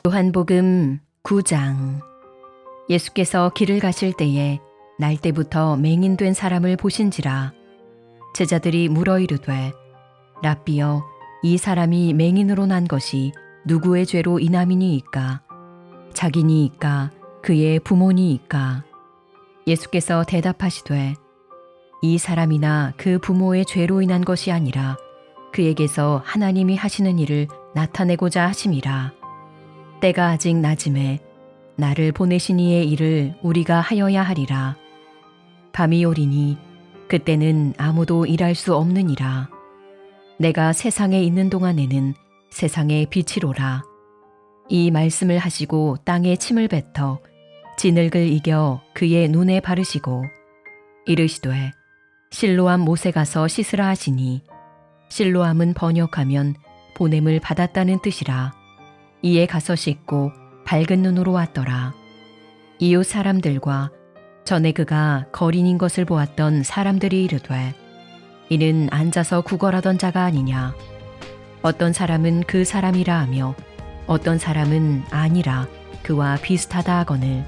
요한복음 9장. 예수께서 길을 가실 때에 날때부터 맹인된 사람을 보신지라. 제자들이 물어 이르되, 랍비여, 이 사람이 맹인으로 난 것이 누구의 죄로 인함이니이까? 자기니이까? 그의 부모니이까? 예수께서 대답하시되, 이 사람이나 그 부모의 죄로 인한 것이 아니라 그에게서 하나님이 하시는 일을 나타내고자 하심이라. 때가 아직 낮음에 나를 보내신 이의 일을 우리가 하여야 하리라. 밤이 오리니 그때는 아무도 일할 수 없느니라. 내가 세상에 있는 동안에는 세상의 빛이로라. 이 말씀을 하시고 땅에 침을 뱉어 진흙을 이겨 그의 눈에 바르시고 이르시되, 실로암 못에 가서 씻으라 하시니, 실로암은 번역하면 보냄을 받았다는 뜻이라. 이에 가서 씻고 밝은 눈으로 왔더라. 이웃 사람들과 전에 그가 거린인 것을 보았던 사람들이 이르되, 이는 앉아서 구걸하던 자가 아니냐? 어떤 사람은 그 사람이라 하며 어떤 사람은 아니라 그와 비슷하다 하거늘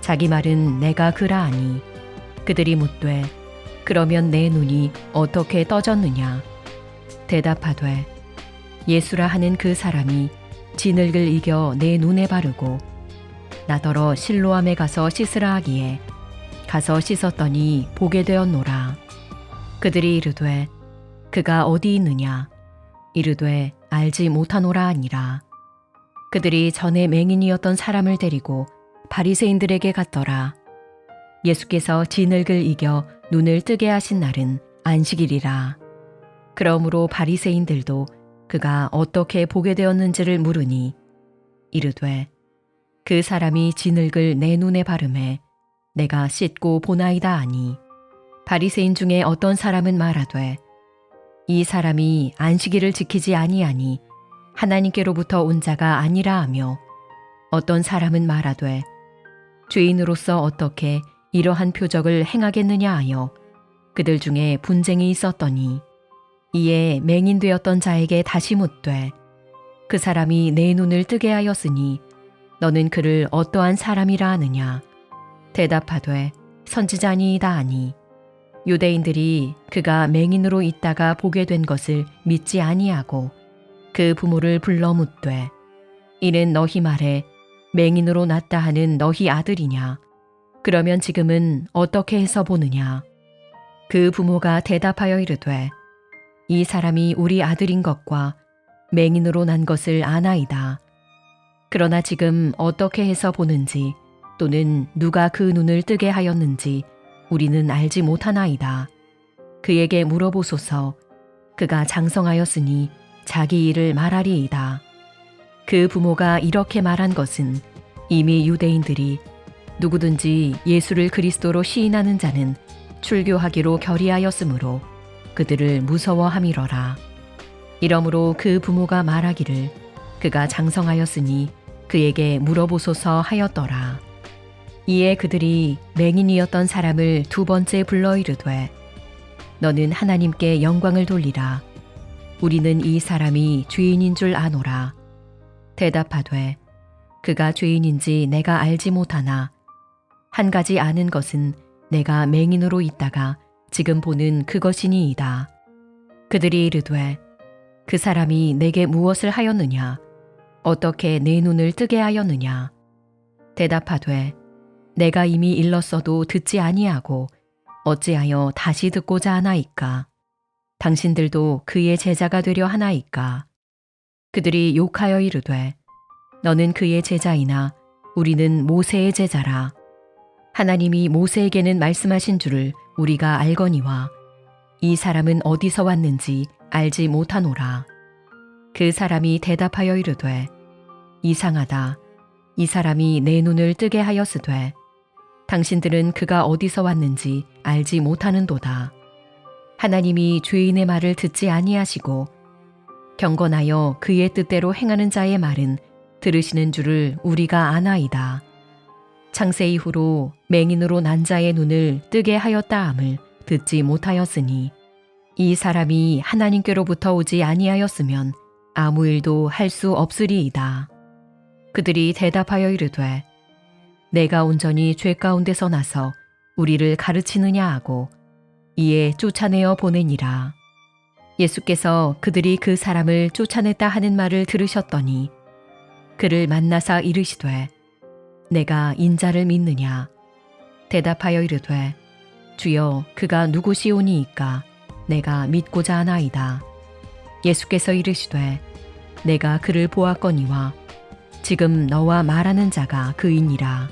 자기 말은 내가 그라 하니, 그들이 묻되, 그러면 내 눈이 어떻게 떠졌느냐? 대답하되, 예수라 하는 그 사람이 진흙을 이겨 내 눈에 바르고 나더러 실로암에 가서 씻으라 하기에 가서 씻었더니 보게 되었노라. 그들이 이르되, 그가 어디 있느냐? 이르되, 알지 못하노라 하니라. 그들이 전에 맹인이었던 사람을 데리고 바리새인들에게 갔더라. 예수께서 진흙을 이겨 눈을 뜨게 하신 날은 안식일이라. 그러므로 바리새인들도 그가 어떻게 보게 되었는지를 물으니, 이르되, 그 사람이 진흙을 내 눈에 바르매 내가 씻고 보나이다 하니, 바리새인 중에 어떤 사람은 말하되, 이 사람이 안식일을 지키지 아니하니 하나님께로부터 온 자가 아니라 하며, 어떤 사람은 말하되, 죄인으로서 어떻게 이러한 표적을 행하겠느냐 하여 그들 중에 분쟁이 있었더니, 이에 맹인되었던 자에게 다시 묻되, 그 사람이 내 눈을 뜨게 하였으니 너는 그를 어떠한 사람이라 하느냐? 대답하되, 선지자니이다 하니, 유대인들이 그가 맹인으로 있다가 보게 된 것을 믿지 아니하고 그 부모를 불러 묻되, 이는 너희 말에 맹인으로 났다 하는 너희 아들이냐? 그러면 지금은 어떻게 해서 보느냐? 그 부모가 대답하여 이르되, 이 사람이 우리 아들인 것과 맹인으로 난 것을 아나이다. 그러나 지금 어떻게 해서 보는지 또는 누가 그 눈을 뜨게 하였는지 우리는 알지 못하나이다. 그에게 물어보소서. 그가 장성하였으니 자기 일을 말하리이다. 그 부모가 이렇게 말한 것은 이미 유대인들이 누구든지 예수를 그리스도로 시인하는 자는 출교하기로 결의하였으므로 그들을 무서워함이러라. 이러므로 그 부모가 말하기를, 그가 장성하였으니 그에게 물어보소서 하였더라. 이에 그들이 맹인이었던 사람을 두 번째 불러 이르되, 너는 하나님께 영광을 돌리라. 우리는 이 사람이 죄인인 줄 아노라. 대답하되, 그가 죄인인지 내가 알지 못하나 한 가지 아는 것은 내가 맹인으로 있다가 지금 보는 그것이니이다. 그들이 이르되, 그 사람이 내게 무엇을 하였느냐? 어떻게 내 눈을 뜨게 하였느냐? 대답하되, 내가 이미 일렀어도 듣지 아니하고 어찌하여 다시 듣고자 하나이까? 당신들도 그의 제자가 되려 하나이까? 그들이 욕하여 이르되, 너는 그의 제자이나 우리는 모세의 제자라. 하나님이 모세에게는 말씀하신 줄을 우리가 알거니와 이 사람은 어디서 왔는지 알지 못하노라. 그 사람이 대답하여 이르되, 이상하다. 이 사람이 내 눈을 뜨게 하였으되 당신들은 그가 어디서 왔는지 알지 못하는도다. 하나님이 죄인의 말을 듣지 아니하시고 경건하여 그의 뜻대로 행하는 자의 말은 들으시는 줄을 우리가 아나이다. 창세 이후로 맹인으로 난 자의 눈을 뜨게 하였다 함을 듣지 못하였으니 이 사람이 하나님께로부터 오지 아니하였으면 아무 일도 할 수 없으리이다. 그들이 대답하여 이르되 내가 온전히 죄 가운데서 나서 우리를 가르치느냐 하고 이에 쫓아내어 보내니라. 예수께서 그들이 그 사람을 쫓아냈다 하는 말을 들으셨더니 그를 만나사 이르시되 내가 인자를 믿느냐. 대답하여 이르되 주여 그가 누구시오니이까 내가 믿고자 하나이다. 예수께서 이르시되 내가 그를 보았거니와 지금 너와 말하는 자가 그이니라.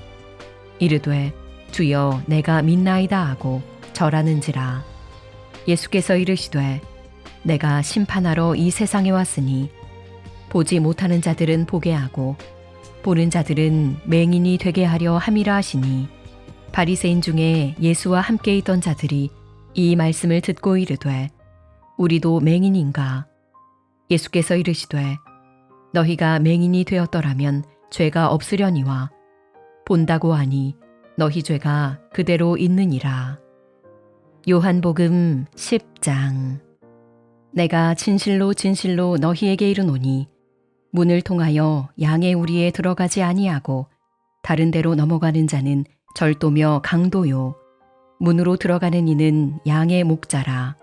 이르되 주여 내가 믿나이다 하고 절하는지라. 예수께서 이르시되 내가 심판하러 이 세상에 왔으니 보지 못하는 자들은 보게 하고 보는 자들은 맹인이 되게 하려 함이라 하시니 바리새인 중에 예수와 함께 있던 자들이 이 말씀을 듣고 이르되 우리도 맹인인가. 예수께서 이르시되 너희가 맹인이 되었더라면 죄가 없으려니와 본다고 하니 너희 죄가 그대로 있느니라. 요한복음 10장. 내가 진실로 진실로 너희에게 이르노니 문을 통하여 양의 우리에 들어가지 아니하고 다른 데로 넘어가는 자는 절도며 강도요 문으로 들어가는 이는 양의 목자라.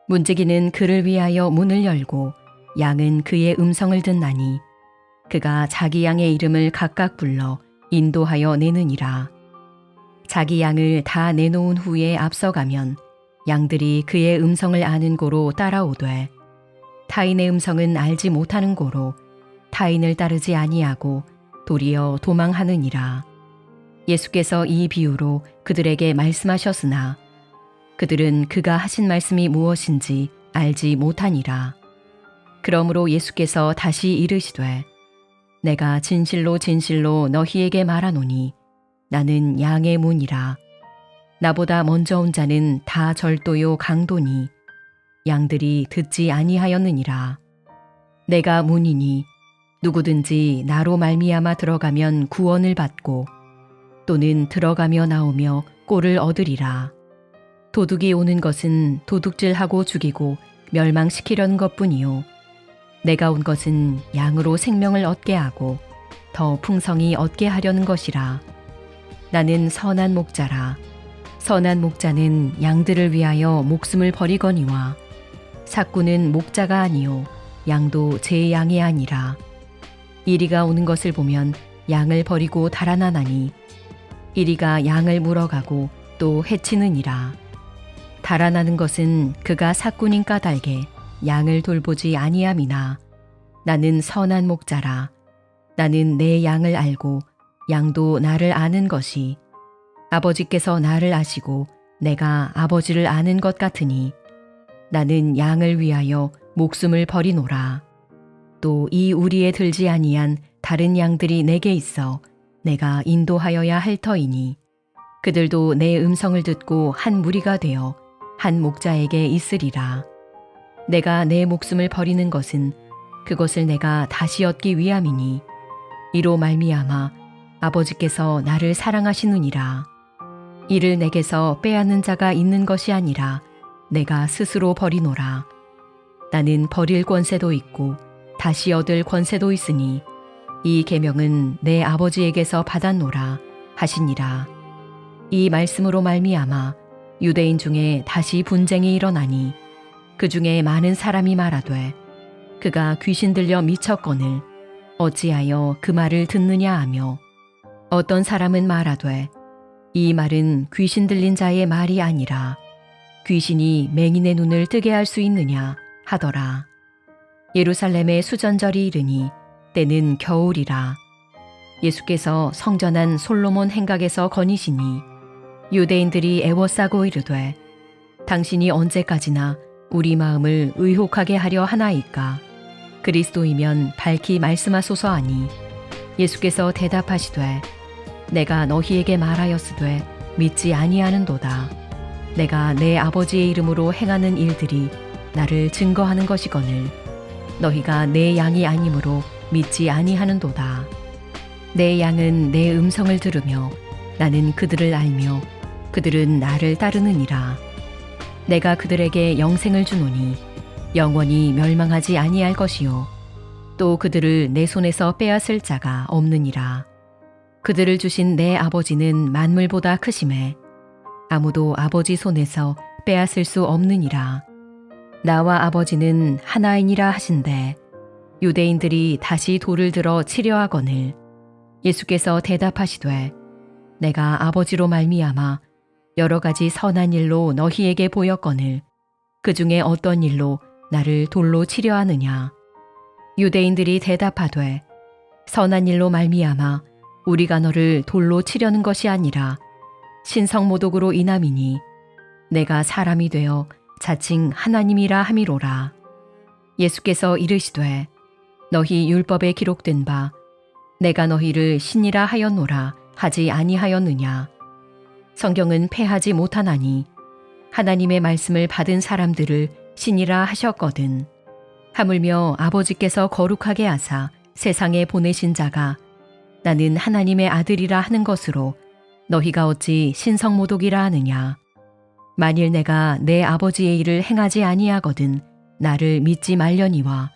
문지기는 그를 위하여 문을 열고 양은 그의 음성을 듣나니 그가 자기 양의 이름을 각각 불러 인도하여 내느니라. 자기 양을 다 내놓은 후에 앞서가면 양들이 그의 음성을 아는 고로 따라오되 타인의 음성은 알지 못하는 고로 타인을 따르지 아니하고 도리어 도망하느니라. 예수께서 이 비유로 그들에게 말씀하셨으나 그들은 그가 하신 말씀이 무엇인지 알지 못하니라. 그러므로 예수께서 다시 이르시되 내가 진실로 진실로 너희에게 말하노니 나는 양의 문이라. 나보다 먼저 온 자는 다 절도요 강도니 양들이 듣지 아니하였느니라. 내가 문이니 누구든지 나로 말미암아 들어가면 구원을 받고 또는 들어가며 나오며 꼴을 얻으리라. 도둑이 오는 것은 도둑질하고 죽이고 멸망시키려는 것뿐이요 내가 온 것은 양으로 생명을 얻게 하고 더 풍성히 얻게 하려는 것이라. 나는 선한 목자라. 선한 목자는 양들을 위하여 목숨을 버리거니와 삭구는 목자가 아니요 양도 제 양이 아니라. 이리가 오는 것을 보면 양을 버리고 달아나나니 이리가 양을 물어가고 또 해치느니라. 달아나는 것은 그가 삭구인 까닭에 양을 돌보지 아니함이나 나는 선한 목자라. 나는 내 양을 알고 양도 나를 아는 것이 아버지께서 나를 아시고 내가 아버지를 아는 것 같으니 나는 양을 위하여 목숨을 버리노라. 또 이 우리에 들지 아니한 다른 양들이 내게 있어 내가 인도하여야 할 터이니 그들도 내 음성을 듣고 한 무리가 되어 한 목자에게 있으리라. 내가 내 목숨을 버리는 것은 그것을 내가 다시 얻기 위함이니 이로 말미암아 아버지께서 나를 사랑하시느니라. 이를 내게서 빼앗는 자가 있는 것이 아니라 내가 스스로 버리노라. 나는 버릴 권세도 있고 다시 얻을 권세도 있으니 이 계명은 내 아버지에게서 받았노라 하시니라. 이 말씀으로 말미암아 유대인 중에 다시 분쟁이 일어나니 그 중에 많은 사람이 말하되 그가 귀신 들려 미쳤거늘 어찌하여 그 말을 듣느냐 하며 어떤 사람은 말하되 이 말은 귀신 들린 자의 말이 아니라 귀신이 맹인의 눈을 뜨게 할 수 있느냐 하더라. 예루살렘의 수전절이 이르니 때는 겨울이라. 예수께서 성전한 솔로몬 행각에서 거니시니 유대인들이 애워싸고 이르되 당신이 언제까지나 우리 마음을 의혹하게 하려 하나이까. 그리스도이면 밝히 말씀하소서 하니 예수께서 대답하시되 내가 너희에게 말하였으되 믿지 아니하는도다. 내가 내 아버지의 이름으로 행하는 일들이 나를 증거하는 것이거늘 너희가 내 양이 아니므로 믿지 아니하는도다. 내 양은 내 음성을 들으며 나는 그들을 알며 그들은 나를 따르느니라. 내가 그들에게 영생을 주노니 영원히 멸망하지 아니할 것이요 또 그들을 내 손에서 빼앗을 자가 없느니라. 그들을 주신 내 아버지는 만물보다 크심에 아무도 아버지 손에서 빼앗을 수 없느니라. 나와 아버지는 하나이니라 하신대 유대인들이 다시 돌을 들어 치려 하거늘 예수께서 대답하시되 내가 아버지로 말미암아 여러 가지 선한 일로 너희에게 보였거늘 그 중에 어떤 일로 나를 돌로 치려 하느냐. 유대인들이 대답하되 선한 일로 말미암아 우리가 너를 돌로 치려는 것이 아니라 신성모독으로 인함이니 내가 사람이 되어 자칭 하나님이라 함이로라. 예수께서 이르시되 너희 율법에 기록된 바 내가 너희를 신이라 하였노라 하지 아니하였느냐. 성경은 패하지 못하나니 하나님의 말씀을 받은 사람들을 신이라 하셨거든. 하물며 아버지께서 거룩하게 하사 세상에 보내신 자가 나는 하나님의 아들이라 하는 것으로 너희가 어찌 신성모독이라 하느냐. 만일 내가 내 아버지의 일을 행하지 아니하거든 나를 믿지 말려니와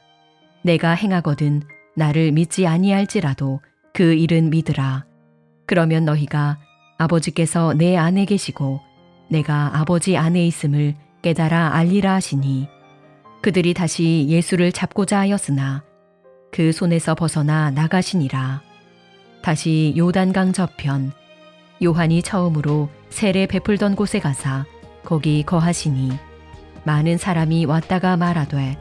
내가 행하거든 나를 믿지 아니할지라도 그 일은 믿으라. 그러면 너희가 아버지께서 내 안에 계시고 내가 아버지 안에 있음을 깨달아 알리라 하시니 그들이 다시 예수를 잡고자 하였으나 그 손에서 벗어나 나가시니라. 다시 요단강 저편 요한이 처음으로 세례 베풀던 곳에 가사 거기 거하시니 많은 사람이 왔다가 말하되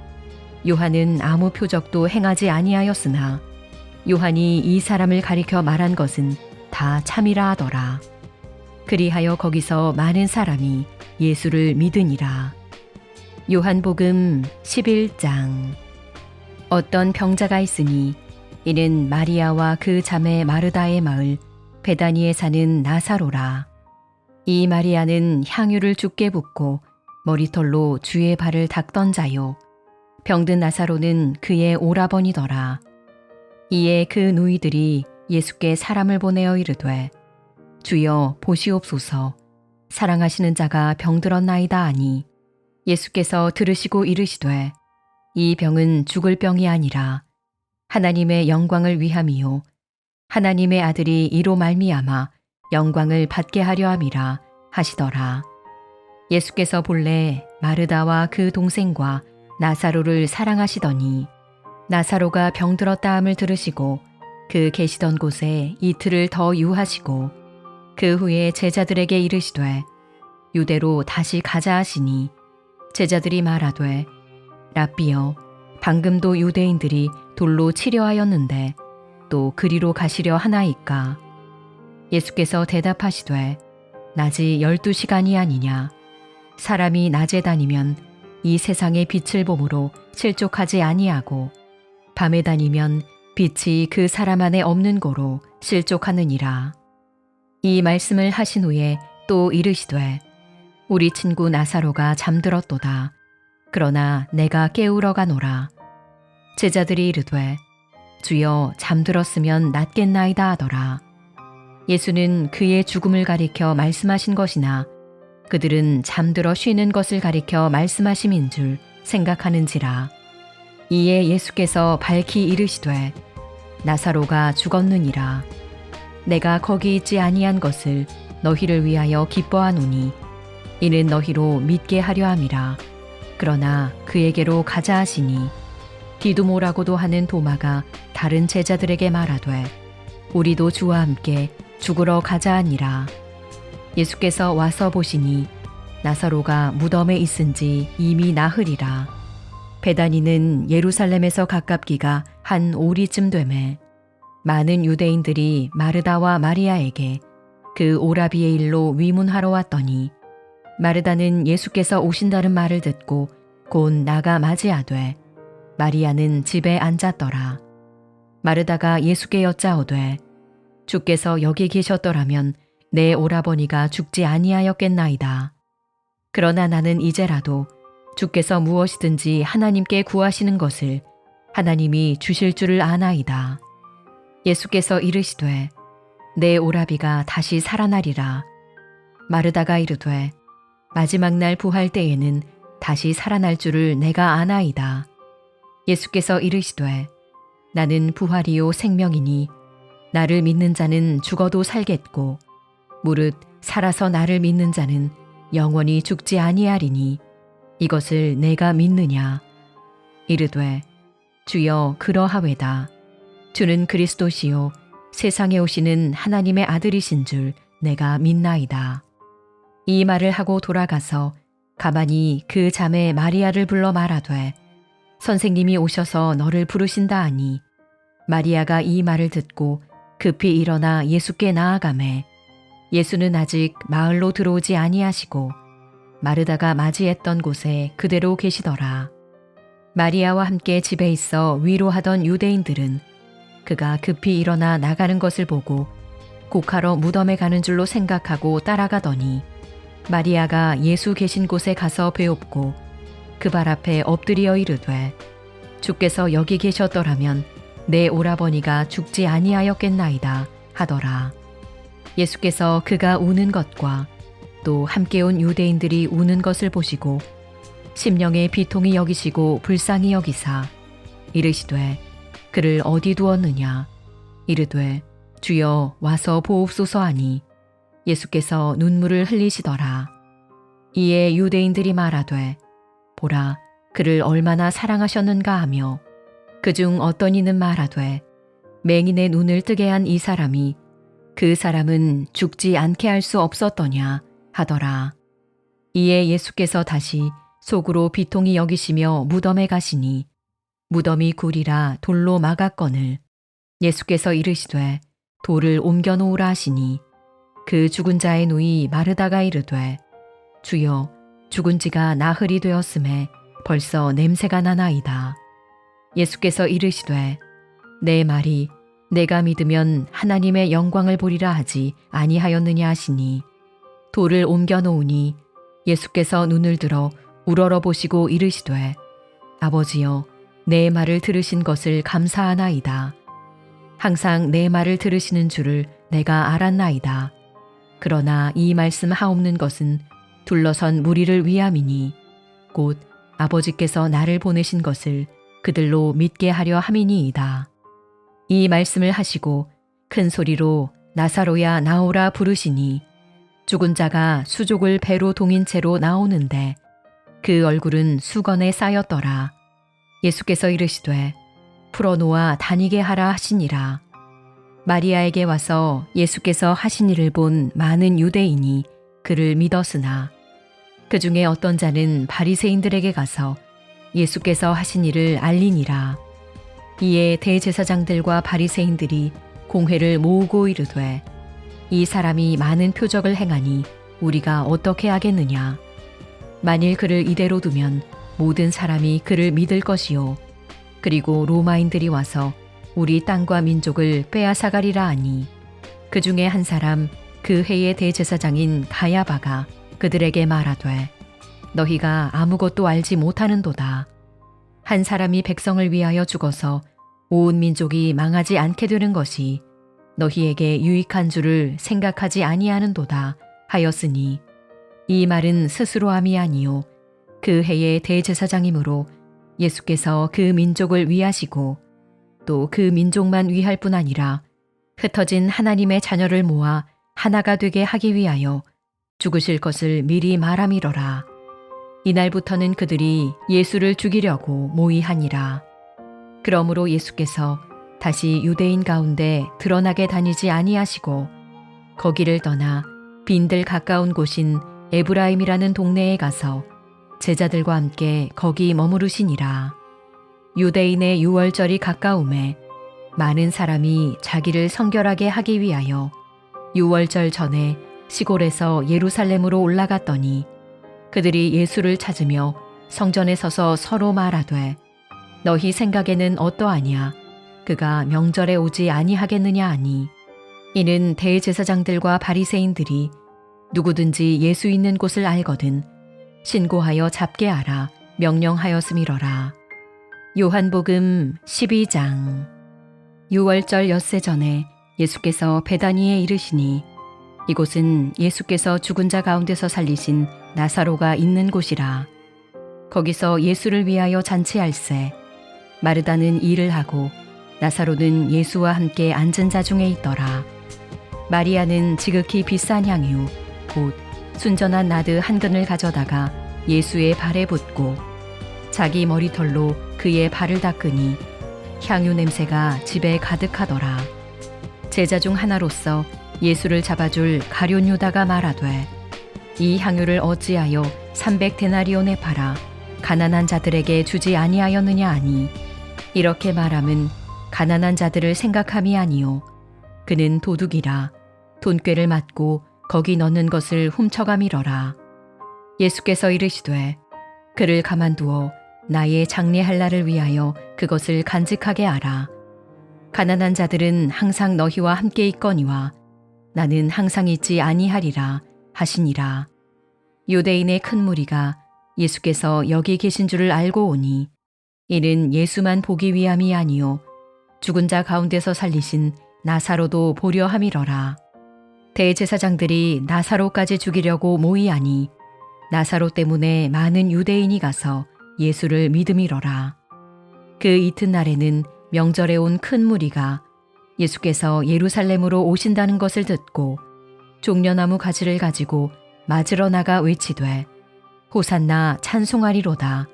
요한은 아무 표적도 행하지 아니하였으나 요한이 이 사람을 가리켜 말한 것은 다 참이라 하더라. 그리하여 거기서 많은 사람이 예수를 믿으니라. 요한복음 11장. 어떤 병자가 있으니 이는 마리아와 그 자매 마르다의 마을 베다니에 사는 나사로라. 이 마리아는 향유를 죽게 붓고 머리털로 주의 발을 닦던 자요. 병든 나사로는 그의 오라버니더라. 이에 그 누이들이 예수께 사람을 보내어 이르되 주여 보시옵소서 사랑하시는 자가 병들었나이다 하니 예수께서 들으시고 이르시되 이 병은 죽을 병이 아니라 하나님의 영광을 위함이요 하나님의 아들이 이로 말미암아 영광을 받게 하려 함이라 하시더라. 예수께서 본래 마르다와 그 동생과 나사로를 사랑하시더니 나사로가 병들었다 함을 들으시고 그 계시던 곳에 이틀을 더 유하시고 그 후에 제자들에게 이르시되 유대로 다시 가자 하시니 제자들이 말하되 랍비여 방금도 유대인들이 돌로 치려 하였는데 또 그리로 가시려 하나이까. 예수께서 대답하시되 낮이 12시간이 아니냐. 사람이 낮에 다니면 이 세상의 빛을 보므로 실족하지 아니하고 밤에 다니면 빛이 그 사람 안에 없는 고로 실족하느니라. 이 말씀을 하신 후에 또 이르시되 우리 친구 나사로가 잠들었도다. 그러나 내가 깨우러 가노라. 제자들이 이르되 주여 잠들었으면 낫겠나이다 하더라. 예수는 그의 죽음을 가리켜 말씀하신 것이나 그들은 잠들어 쉬는 것을 가리켜 말씀하심인 줄 생각하는지라. 이에 예수께서 밝히 이르시되 나사로가 죽었느니라. 내가 거기 있지 아니한 것을 너희를 위하여 기뻐하노니 이는 너희로 믿게 하려 함이라. 그러나 그에게로 가자 하시니 디두모라고도 하는 도마가 다른 제자들에게 말하되 우리도 주와 함께 죽으러 가자 하니라. 예수께서 와서 보시니 나사로가 무덤에 있은지 이미 나흘이라. 베다니는 예루살렘에서 가깝기가 한 오리쯤 되매 많은 유대인들이 마르다와 마리아에게 그 오라비의 일로 위문하러 왔더니 마르다는 예수께서 오신다는 말을 듣고 곧 나가 맞이하되 마리아는 집에 앉았더라. 마르다가 예수께 여짜오되 주께서 여기 계셨더라면 내 오라버니가 죽지 아니하였겠나이다. 그러나 나는 이제라도 주께서 무엇이든지 하나님께 구하시는 것을 하나님이 주실 줄을 아나이다. 예수께서 이르시되 내 오라비가 다시 살아나리라. 마르다가 이르되 마지막 날 부활 때에는 다시 살아날 줄을 내가 아나이다. 예수께서 이르시되 나는 부활이요 생명이니 나를 믿는 자는 죽어도 살겠고 무릇 살아서 나를 믿는 자는 영원히 죽지 아니하리니 이것을 내가 믿느냐. 이르되 주여 그러하외다. 주는 그리스도시요 세상에 오시는 하나님의 아들이신 줄 내가 믿나이다. 이 말을 하고 돌아가서 가만히 그 자매 마리아를 불러 말하되 선생님이 오셔서 너를 부르신다 하니 마리아가 이 말을 듣고 급히 일어나 예수께 나아가매 예수는 아직 마을로 들어오지 아니하시고 마르다가 맞이했던 곳에 그대로 계시더라. 마리아와 함께 집에 있어 위로하던 유대인들은 그가 급히 일어나 나가는 것을 보고 곡하러 무덤에 가는 줄로 생각하고 따라가더니 마리아가 예수 계신 곳에 가서 배웁고 그 발 앞에 엎드려 이르되 주께서 여기 계셨더라면 내 오라버니가 죽지 아니하였겠나이다 하더라. 예수께서 그가 우는 것과 또 함께 온 유대인들이 우는 것을 보시고 심령의 비통이 여기시고 불쌍히 여기사 이르시되 그를 어디 두었느냐. 이르되 주여 와서 보옵소서 하니 예수께서 눈물을 흘리시더라. 이에 유대인들이 말하되 보라 그를 얼마나 사랑하셨는가 하며 그중 어떤 이는 말하되 맹인의 눈을 뜨게 한 이 사람이 그 사람은 죽지 않게 할 수 없었더냐 하더라. 이에 예수께서 다시 속으로 비통히 여기시며 무덤에 가시니 무덤이 굴이라 돌로 막았거늘 예수께서 이르시되 돌을 옮겨 놓으라 하시니 그 죽은 자의 누이 마르다가 이르되 주여 죽은 지가 나흘이 되었음에 벌써 냄새가 나나이다. 예수께서 이르시되 내 말이 내가 믿으면 하나님의 영광을 보리라 하지 아니하였느냐 하시니 돌을 옮겨 놓으니 예수께서 눈을 들어 우러러 보시고 이르시되 아버지여 내 말을 들으신 것을 감사하나이다. 항상 내 말을 들으시는 줄을 내가 알았나이다. 그러나 이 말씀 하옵는 것은 둘러선 무리를 위함이니 곧 아버지께서 나를 보내신 것을 그들로 믿게 하려 함이니이다. 이 말씀을 하시고 큰 소리로 나사로야 나오라 부르시니 죽은 자가 수족을 배로 동인 채로 나오는데 그 얼굴은 수건에 쌓였더라. 예수께서 이르시되 풀어놓아 다니게 하라 하시니라. 마리아에게 와서 예수께서 하신 일을 본 많은 유대인이 그를 믿었으나 그 중에 어떤 자는 바리새인들에게 가서 예수께서 하신 일을 알리니라. 이에 대제사장들과 바리새인들이 공회를 모으고 이르되 이 사람이 많은 표적을 행하니 우리가 어떻게 하겠느냐. 만일 그를 이대로 두면 모든 사람이 그를 믿을 것이요 그리고 로마인들이 와서 우리 땅과 민족을 빼앗아가리라 하니 그 중에 한 사람 그 해의 대제사장인 가야바가 그들에게 말하되 너희가 아무것도 알지 못하는도다. 한 사람이 백성을 위하여 죽어서 온 민족이 망하지 않게 되는 것이 너희에게 유익한 줄을 생각하지 아니하는도다 하였으니 이 말은 스스로 함이 아니요 그 해의 대제사장이므로 예수께서 그 민족을 위하시고 또 그 민족만 위할 뿐 아니라 흩어진 하나님의 자녀를 모아 하나가 되게 하기 위하여 죽으실 것을 미리 말함이러라. 이날부터는 그들이 예수를 죽이려고 모의하니라. 그러므로 예수께서 다시 유대인 가운데 드러나게 다니지 아니하시고 거기를 떠나 빈들 가까운 곳인 에브라임이라는 동네에 가서 제자들과 함께 거기 머무르시니라. 유대인의 유월절이 가까움에 많은 사람이 자기를 성결하게 하기 위하여 유월절 전에 시골에서 예루살렘으로 올라갔더니 그들이 예수를 찾으며 성전에 서서 서로 말하되 너희 생각에는 어떠하냐. 그가 명절에 오지 아니하겠느냐 하니 이는 대제사장들과 바리새인들이 누구든지 예수 있는 곳을 알거든 신고하여 잡게 하라 명령하였음이러라. 요한복음 12장. 유월절 엿새 전에 예수께서 베다니에 이르시니 이곳은 예수께서 죽은 자 가운데서 살리신 나사로가 있는 곳이라. 거기서 예수를 위하여 잔치할세 마르다는 일을 하고 나사로는 예수와 함께 앉은 자 중에 있더라. 마리아는 지극히 비싼 향유 곧 순전한 나드 한 근을 가져다가 예수의 발에 붓고 자기 머리털로 그의 발을 닦으니 향유 냄새가 집에 가득하더라. 제자 중 하나로서 예수를 잡아줄 가룟 유다가 말하되 이 향유를 어찌하여 300데나리온에 팔아 가난한 자들에게 주지 아니하였느냐 하니 이렇게 말함은 가난한 자들을 생각함이 아니요 그는 도둑이라 돈꾀를 맞고 거기 넣는 것을 훔쳐가미러라. 예수께서 이르시되 그를 가만두어 나의 장례할 날을 위하여 그것을 간직하게 하라. 가난한 자들은 항상 너희와 함께 있거니와 나는 항상 있지 아니하리라 하시니라. 유대인의 큰 무리가 예수께서 여기 계신 줄을 알고 오니 이는 예수만 보기 위함이 아니요 죽은 자 가운데서 살리신 나사로도 보려 함이러라. 대제사장들이 나사로까지 죽이려고 모이하니 나사로 때문에 많은 유대인이 가서 예수를 믿음이러라. 그 이튿날에는 명절에 온 큰 무리가 예수께서 예루살렘으로 오신다는 것을 듣고 종려나무 가지를 가지고 맞으러 나가 외치되 호산나 찬송하리로다.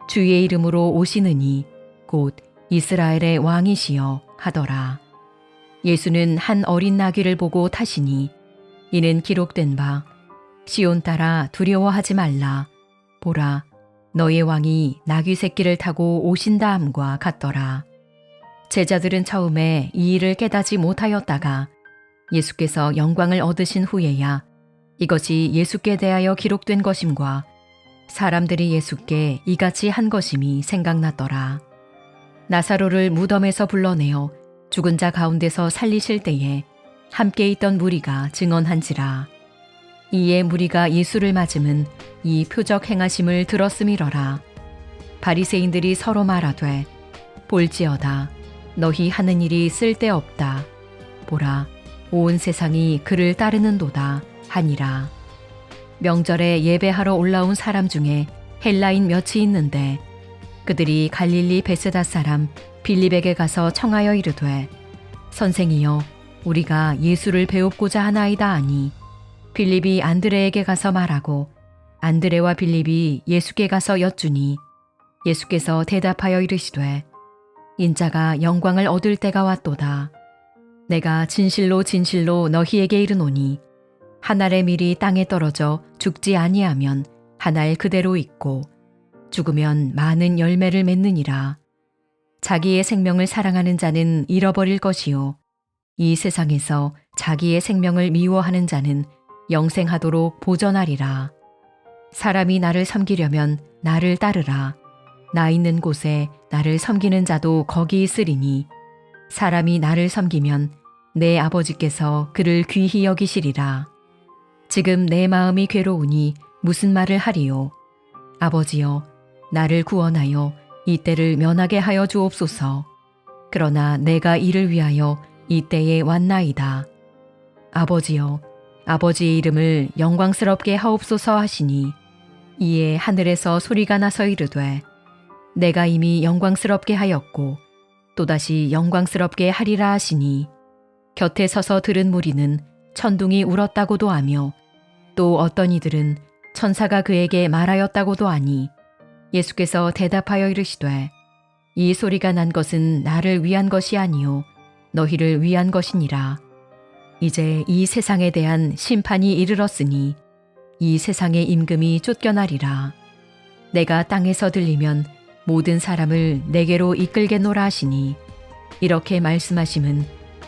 주의 이름으로 오시느니 곧 이스라엘의 왕이시여 하더라. 예수는 한 어린 나귀를 보고 타시니 이는 기록된 바 시온 따라 두려워하지 말라. 보라 너의 왕이 나귀 새끼를 타고 오신다 함과 같더라. 제자들은 처음에 이 일을 깨닫지 못하였다가 예수께서 영광을 얻으신 후에야 이것이 예수께 대하여 기록된 것임과 사람들이 예수께 이같이 한 것임이 생각났더라. 나사로를 무덤에서 불러내어 죽은 자 가운데서 살리실 때에 함께 있던 무리가 증언한지라. 이에 무리가 예수를 맞음은 이 표적 행하심을 들었음이러라. 바리새인들이 서로 말하되 볼지어다 너희 하는 일이 쓸데없다. 보라 온 세상이 그를 따르는도다 하니라. 명절에 예배하러 올라온 사람 중에 헬라인 몇이 있는데 그들이 갈릴리 베세다 사람 빌립에게 가서 청하여 이르되 선생이여 우리가 예수를 배웁고자 하나이다 하니 빌립이 안드레에게 가서 말하고 안드레와 빌립이 예수께 가서 여쭈니 예수께서 대답하여 이르시되 인자가 영광을 얻을 때가 왔도다. 내가 진실로 진실로 너희에게 이르노니 한 알의 밀이 땅에 떨어져 죽지 아니하면 한 알 그대로 있고 죽으면 많은 열매를 맺느니라. 자기의 생명을 사랑하는 자는 잃어버릴 것이요 이 세상에서 자기의 생명을 미워하는 자는 영생하도록 보전하리라. 사람이 나를 섬기려면 나를 따르라. 나 있는 곳에 나를 섬기는 자도 거기 있으리니 사람이 나를 섬기면 내 아버지께서 그를 귀히 여기시리라. 지금 내 마음이 괴로우니 무슨 말을 하리요. 아버지여 나를 구원하여 이 때를 면하게 하여 주옵소서. 그러나 내가 이를 위하여 이 때에 왔나이다. 아버지여 아버지의 이름을 영광스럽게 하옵소서 하시니 이에 하늘에서 소리가 나서 이르되 내가 이미 영광스럽게 하였고 또다시 영광스럽게 하리라 하시니 곁에 서서 들은 무리는 천둥이 울었다고도 하며 또 어떤 이들은 천사가 그에게 말하였다고도 하니 예수께서 대답하여 이르시되 이 소리가 난 것은 나를 위한 것이 아니요 너희를 위한 것이니라. 이제 이 세상에 대한 심판이 이르렀으니 이 세상의 임금이 쫓겨나리라. 내가 땅에서 들리면 모든 사람을 내게로 이끌겠노라 하시니 이렇게 말씀하심은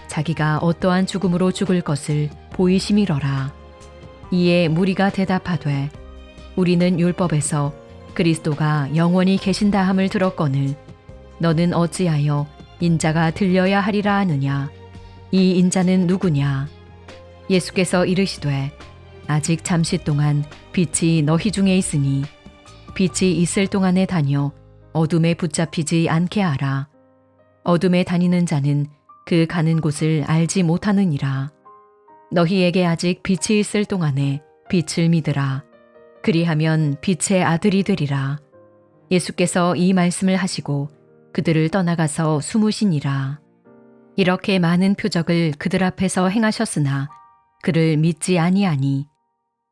자기가 어떠한 죽음으로 죽을 것을 보이심이러라. 이에 무리가 대답하되 우리는 율법에서 그리스도가 영원히 계신다 함을 들었거늘 너는 어찌하여 인자가 들려야 하리라 하느냐. 이 인자는 누구냐. 예수께서 이르시되 아직 잠시 동안 빛이 너희 중에 있으니 빛이 있을 동안에 다녀 어둠에 붙잡히지 않게 하라. 어둠에 다니는 자는 그 가는 곳을 알지 못하느니라. 너희에게 아직 빛이 있을 동안에 빛을 믿으라. 그리하면 빛의 아들이 되리라. 예수께서 이 말씀을 하시고 그들을 떠나가서 숨으시니라. 이렇게 많은 표적을 그들 앞에서 행하셨으나 그를 믿지 아니하니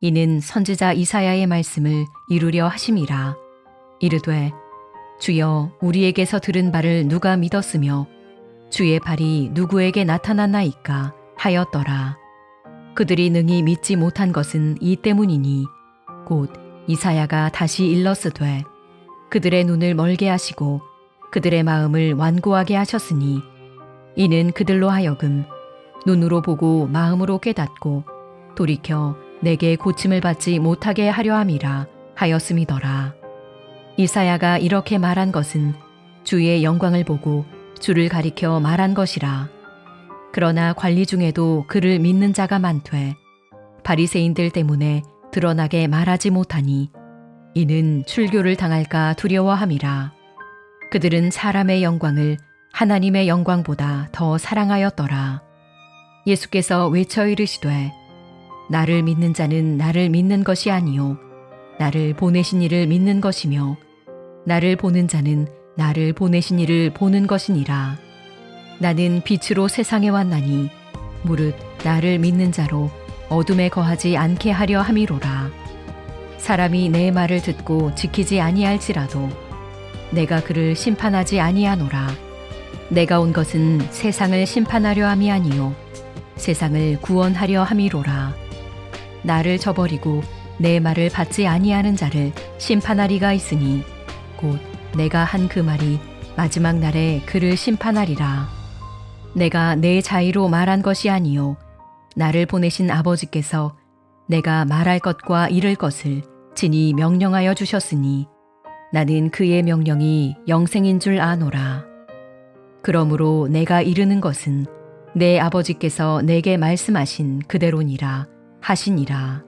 이는 선지자 이사야의 말씀을 이루려 하심이라. 이르되 주여 우리에게서 들은 바를 누가 믿었으며 주의 발이 누구에게 나타났나이까 하였더라. 그들이 능히 믿지 못한 것은 이 때문이니 곧 이사야가 다시 일렀으되 그들의 눈을 멀게 하시고 그들의 마음을 완고하게 하셨으니 이는 그들로 하여금 눈으로 보고 마음으로 깨닫고 돌이켜 내게 고침을 받지 못하게 하려 함이라 하였음이더라. 이사야가 이렇게 말한 것은 주의 영광을 보고 주를 가리켜 말한 것이라. 그러나 관리 중에도 그를 믿는 자가 많되 바리새인들 때문에 드러나게 말하지 못하니 이는 출교를 당할까 두려워함이라. 그들은 사람의 영광을 하나님의 영광보다 더 사랑하였더라. 예수께서 외쳐 이르시되 나를 믿는 자는 나를 믿는 것이 아니요 나를 보내신 이를 믿는 것이며 나를 보는 자는 나를 보내신 이를 보는 것이니라. 나는 빛으로 세상에 왔나니 무릇 나를 믿는 자로 어둠에 거하지 않게 하려 함이로라. 사람이 내 말을 듣고 지키지 아니할지라도 내가 그를 심판하지 아니하노라. 내가 온 것은 세상을 심판하려 함이 아니요 세상을 구원하려 함이로라. 나를 저버리고 내 말을 받지 아니하는 자를 심판하리가 있으니 곧 내가 한 그 말이 마지막 날에 그를 심판하리라. 내가 내 자의로 말한 것이 아니요 나를 보내신 아버지께서 내가 말할 것과 이를 것을 친히 명령하여 주셨으니 나는 그의 명령이 영생인 줄 아노라. 그러므로 내가 이르는 것은 내 아버지께서 내게 말씀하신 그대로니라 하시니라.